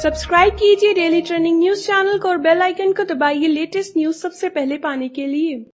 Subscribe कीजिए daily trending news channel को और बेल आइकन को दबाइए लेटेस्ट न्यूज सबसे पहले पाने के लिए।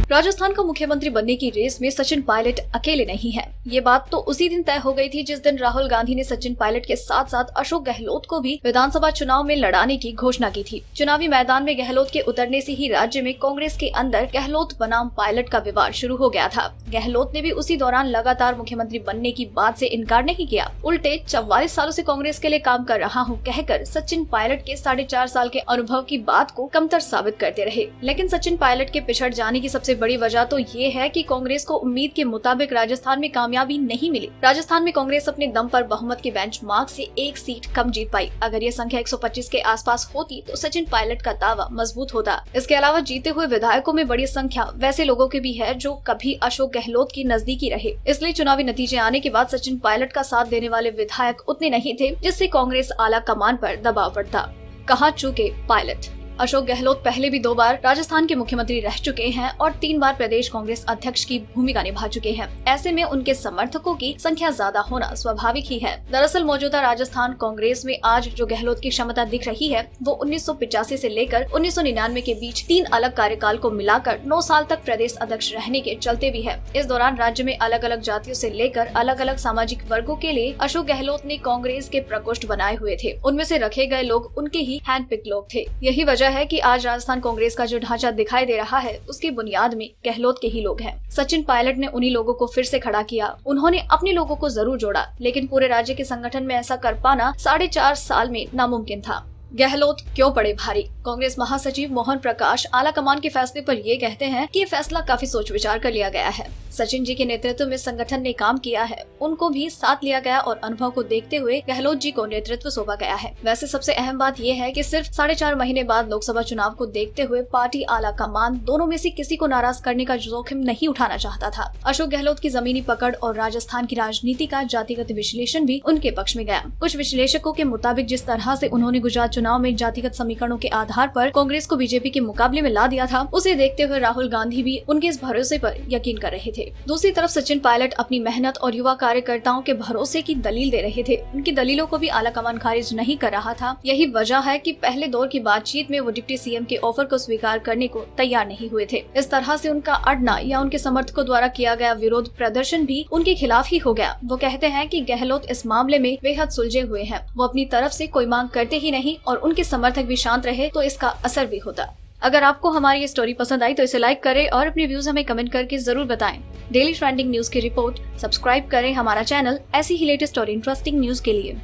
राजस्थान का मुख्यमंत्री बनने की रेस में सचिन पायलट अकेले नहीं है। ये बात तो उसी दिन तय हो गई थी जिस दिन राहुल गांधी ने सचिन पायलट के साथ साथ अशोक गहलोत को भी विधानसभा चुनाव में लड़ाने की घोषणा की थी। चुनावी मैदान में गहलोत के उतरने से ही राज्य में कांग्रेस के अंदर गहलोत बनाम पायलट का विवाद शुरू हो गया था। गहलोत ने भी उसी दौरान लगातार मुख्यमंत्री बनने की बात से इनकार नहीं किया। उल्टे 44 सालों से कांग्रेस के लिए काम कर रहा हूँ कहकर सचिन पायलट के 4.5 साल के अनुभव की बात को कमतर साबित करते रहे। लेकिन सचिन पायलट के पिछड़ जाने की सबसे बड़ी वजह तो ये है कि कांग्रेस को उम्मीद के मुताबिक राजस्थान में कामयाबी नहीं मिली। राजस्थान में कांग्रेस अपने दम पर बहुमत के बेंचमार्क से एक सीट कम जीत पाई। अगर ये संख्या 125 के आसपास होती तो सचिन पायलट का दावा मजबूत होता। इसके अलावा जीते हुए विधायकों में बड़ी संख्या वैसे लोगों की भी है जो कभी अशोक गहलोत की नजदीकी रहे। इसलिए चुनावी नतीजे आने के बाद सचिन पायलट का साथ देने वाले विधायक उतने नहीं थे जिससे कांग्रेस आला कमान पर दबाव पड़ता। कहाँ चूके पायलट। अशोक गहलोत पहले भी 2 बार राजस्थान के मुख्यमंत्री रह चुके हैं और 3 बार प्रदेश कांग्रेस अध्यक्ष की भूमिका निभा चुके हैं। ऐसे में उनके समर्थकों की संख्या ज्यादा होना स्वाभाविक ही है। दरअसल मौजूदा राजस्थान कांग्रेस में आज जो गहलोत की क्षमता दिख रही है वो 1985 से लेकर 1999 के बीच 3 अलग कार्यकाल को मिलाकर 9 साल तक प्रदेश अध्यक्ष रहने के चलते भी है। इस दौरान राज्य में अलग अलग जातियों से लेकर अलग अलग सामाजिक वर्गों के लिए अशोक गहलोत ने कांग्रेस के प्रकोष्ठ बनाए हुए थे। उनमें से रखे गए लोग उनके ही हैंडपिक लोग थे। यही वजह है कि आज राजस्थान कांग्रेस का जो ढांचा दिखाई दे रहा है उसकी बुनियाद में गहलोत के ही लोग हैं। सचिन पायलट ने उन्हीं लोगों को फिर से खड़ा किया। उन्होंने अपने लोगों को जरूर जोड़ा, लेकिन पूरे राज्य के संगठन में ऐसा कर पाना 4.5 साल में नामुमकिन था। गहलोत क्यों पड़े भारी। कांग्रेस महासचिव मोहन प्रकाश आला कमान के फैसले पर ये कहते हैं कि ये फैसला काफी सोच विचार कर लिया गया है। सचिन जी के नेतृत्व में संगठन ने काम किया है, उनको भी साथ लिया गया और अनुभव को देखते हुए गहलोत जी को नेतृत्व सौंपा गया है। वैसे सबसे अहम बात यह है कि सिर्फ 4.5 महीने बाद लोकसभा चुनाव को देखते हुए पार्टी आला कमान दोनों में से किसी को नाराज करने का जोखिम नहीं उठाना चाहता था। अशोक गहलोत की जमीनी पकड़ और राजस्थान की राजनीति का जातिगत विश्लेषण भी उनके पक्ष में गया। कुछ विश्लेषकों के मुताबिक जिस तरह से उन्होंने गुजरात चुनाव में जातिगत समीकरणों के आधार पर कांग्रेस को बीजेपी के मुकाबले में ला दिया था, उसे देखते हुए राहुल गांधी भी उनके इस भरोसे पर यकीन कर रहे थे। दूसरी तरफ सचिन पायलट अपनी मेहनत और युवा कार्यकर्ताओं के भरोसे की दलील दे रहे थे। उनकी दलीलों को भी आला कमान खारिज नहीं कर रहा था। यही वजह है कि पहले दौर की बातचीत में वो डिप्टी सीएम के ऑफर को स्वीकार करने को तैयार नहीं हुए थे। इस तरह से उनका अड़ना या उनके समर्थकों द्वारा किया गया विरोध प्रदर्शन भी उनके खिलाफ ही हो गया। वो कहते हैं कि गहलोत इस मामले में बेहद सुलझे हुए हैं। वो अपनी तरफ से कोई मांग करते ही नहीं और उनके समर्थक भी शांत रहे तो इसका असर भी होता। अगर आपको हमारी ये स्टोरी पसंद आई तो इसे लाइक करें और अपने व्यूज हमें कमेंट करके जरूर बताएं। डेली ट्रेंडिंग न्यूज की रिपोर्ट सब्सक्राइब करें हमारा चैनल ऐसी ही लेटेस्ट और इंटरेस्टिंग न्यूज के लिए।